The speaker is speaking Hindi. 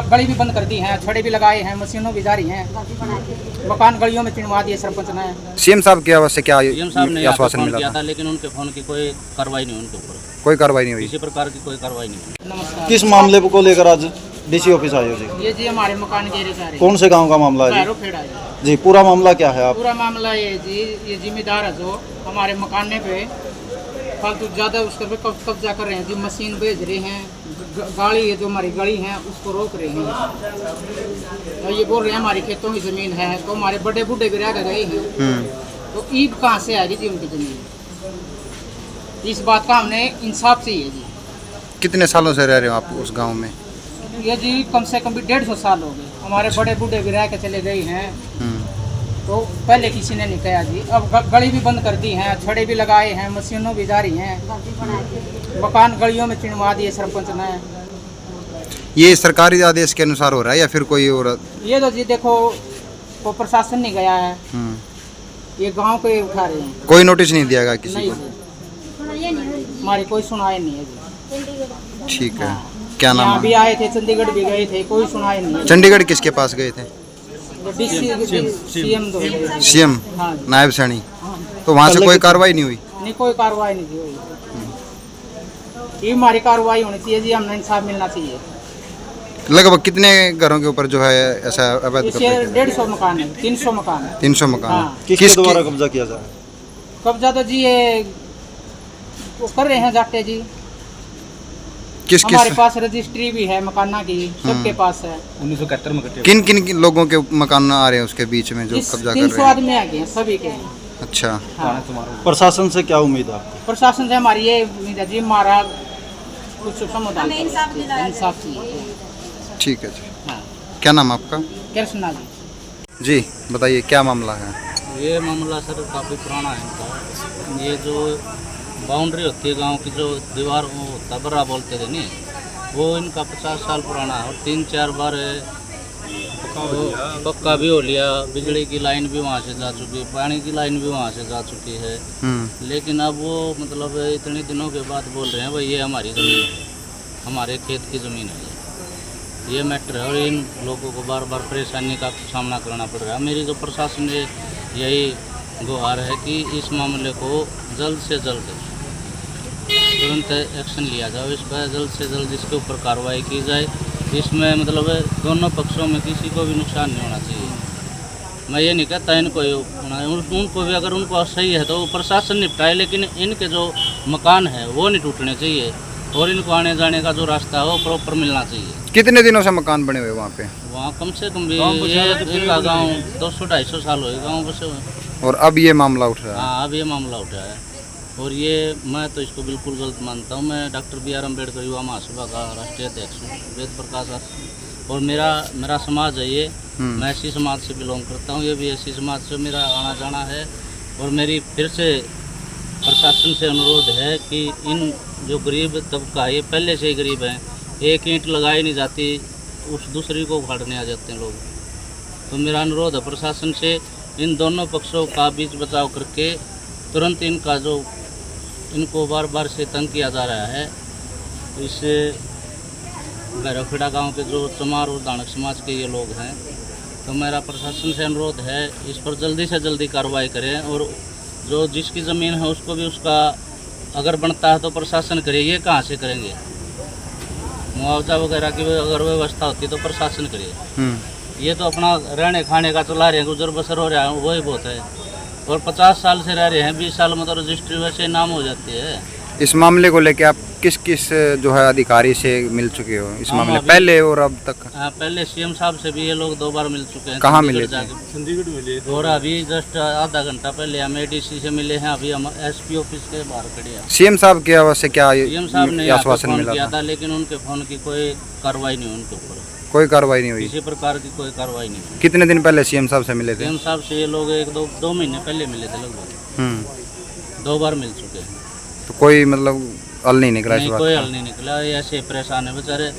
गली भी बंद कर दी है, छड़े भी लगाए हैं, मशीनों भी जारी हैं, मकान गलियों में चिनवा दिए सरपंच ने। सीएम साहब की आवाज से क्या आश्वासन मिला था, लेकिन उनके फोन की कोई कार्रवाई नहीं, उनके ऊपर कोई कार्रवाई नहीं हुई, किसी प्रकार की कोई कार्रवाई नहीं। नमस्कार। किस मामले को लेकर आज डीसी ऑफिस आए हो जी? ये जी हमारे मकान घेरे जा रहे हैं। कौन से गांव का मामला है जी? जी पूरा मामला क्या है? आप पूरा मामला ये जी, ये जिम्मेदार है जो हमारे मकाने पे फालतू ज़्यादा उसके पे कब्जा कर रहे हैं जी, मशीन भेज रहे हैं, गाड़ी है जो हमारी गली है उसको रोक रहे हैं, और ये बोल रहे हैं हमारी खेतों की ज़मीन है, तो हमारे बड़े बूढ़े भी रह गए हैं, तो ईद कहाँ से आएगी जी उनकी ज़मीन? इस बात का हमने इंसाफ चाहिए जी। कितने सालों से रह रहे हो आप उस गांव में? ये जी कम से कम भी 150 साल हो गए, हमारे बड़े बूढ़े भी रह के चले गए हैं, तो पहले किसी ने नहीं कहा जी। अब गली भी बंद कर दी हैं, छड़े भी लगाए हैं, मशीनों भी जारी हैं, मकान गलियों में चिनवा दिए सरपंच ने। ये सरकारी आदेश के अनुसार हो रहा है या फिर कोई और? ये तो जी देखो वो प्रशासन नहीं गया है, ये गांव के उठा रहे हैं। कोई नोटिस नहीं दिया गया किसी नहीं को? जी, हमारी कोई सुनाई नहीं है जी। ठीक है, क्या नाम यहाँ है? भी आए थे, चंडीगढ़ भी गए थे, कोई सुनाई नहीं है। चंडीगढ़ किसके पास गए थे? सीएम सीएम हाँ नायब सैनी, तो वहाँ से कोई कार्रवाई नहीं हुई? नहीं, कोई कार्रवाई नहीं हुई। ये हमारी कार्रवाई होनी चाहिए जी, हमें इंसाफ मिलना चाहिए। लगभग कितने घरों के ऊपर जो है ऐसा अवैध कब्जा? 150 मकान है, 300 मकान है। 300 मकान हाँ। किसके द्वारा कब्जा किया जा रहा है? कब्जा तो जी ये वो कर रहे हैं जाटे जी, किस हमारे किस पास रजिस्ट्री भी है मकाना की, सबके पास है। 1971 में किन किन लोगों के मकान आ रहे हैं उसके बीच में जो कब्जा कर 300 रहे हैं? आदमी आ गए हैं, सभी के। अच्छा, हाँ। प्रशासन से क्या उम्मीद है आपको? प्रशासन से हमारी ये उम्मीद है जी, हमारा कुछ समुदाय इंसाफ चाहिए। ठीक है जी। हाँ, क्या नाम आपका? कृष्णा जी बताइए क्या मामला है? ये मामला सर काफ़ी पुराना है इनका। ये जो बाउंड्री होती है गांव की, जो दीवार वो तबरा बोलते थे नहीं, वो इनका 50 साल पुराना है, और 3-4 बार पक्का भी हो लिया, बिजली की लाइन भी वहाँ से जा चुकी है, पानी की लाइन भी वहाँ से जा चुकी है, लेकिन अब वो मतलब इतने दिनों के बाद बोल रहे हैं भाई ये हमारी ज़मीन है, हमारे खेत की ज़मीन है, ये मैटर है, और इन लोगों को बार बार परेशानी का सामना करना पड़ रहा है। मेरी जो प्रशासन ने यही गुहार है कि इस मामले को जल्द से जल्द तुरंत एक्शन लिया जाए, इस पर जल्द से जल्द इसके ऊपर कार्रवाई की जाए। इसमें मतलब दोनों पक्षों में किसी को भी नुकसान नहीं होना चाहिए। मैं ये नहीं कहता इनको होना है, उनको भी अगर उनको सही है तो वो प्रशासन निपटाए, लेकिन इनके जो मकान है वो नहीं टूटने चाहिए, और इनको आने जाने का जो रास्ता है वो प्रॉपर मिलना चाहिए। कितने दिनों से मकान बने हुए वहाँ पे? वहाँ कम से कम भी इनका गाँव 200-250 साल हुए गाँव बसे हुए। और अब ये मामला उठ रहा है? हाँ, अब ये मामला उठा है, और ये मैं तो इसको बिल्कुल गलत मानता हूँ। मैं डॉक्टर BR अम्बेडकर युवा महासभा का राष्ट्रीय अध्यक्ष हूँ, वेद प्रकाश, और मेरा समाज है ये, मैं ऐसी समाज से बिलोंग करता हूँ, ये भी ऐसी समाज से मेरा आना जाना है। और मेरी फिर से प्रशासन से अनुरोध है कि इन जो गरीब तबका है, ये पहले से ही गरीब हैं, एक ईंट लगाई नहीं जाती उस दूसरी को उखाड़ने आ जाते हैं लोग। तो मेरा अनुरोध है प्रशासन से, इन दोनों पक्षों का बीच बचाव करके तुरंत इनको बार बार से तंग किया जा रहा है। इससे भैरवखेड़ा गांव के जो चमार और दानक समाज के ये लोग हैं, तो मेरा प्रशासन से अनुरोध है इस पर जल्दी से जल्दी कार्रवाई करें, और जो जिसकी ज़मीन है उसको भी उसका अगर बनता है तो प्रशासन करे। ये कहाँ से करेंगे? मुआवजा वगैरह की अगर व्यवस्था होती तो प्रशासन करे। ये तो अपना रहने खाने का चला रहे हैं, गुजर बसर हो रहा है, वही बहुत है। और 50 साल से रह रहे हैं, 20 साल में तो रजिस्ट्री वैसे नाम हो जाती है। इस मामले को लेके आप किस किस जो है अधिकारी से मिल चुके हो इस मामले पहले और अब तक? हाँ, पहले CM साहब से भी ये लोग 2 बार मिल चुके हैं। कहाँ मिले थे? चंडीगढ़ मिले, और अभी जस्ट आधा घंटा पहले हम ADC से मिले हैं, अभी हम SP ऑफिस के बाहर खड़े हैं। CM साहब की आवाज़ से क्या CM साहब ने आश्वासन फोन मिला किया था, लेकिन उनके फ़ोन की कोई कार्रवाई नहीं, उनके ऊपर कोई कार्रवाई नहीं हुई? किसी प्रकार की कोई कार्रवाई नहीं। कितने दिन पहले CM साहब से मिले थे? CM साहब से ये लोग 1-2 महीने पहले मिले थे लगभग। 2 बार मिल चुके हैं, तो कोई मतलब हल नहीं निकला इस बात का? कोई हल नहीं निकला, ये ऐसे परेशान है बेचारे।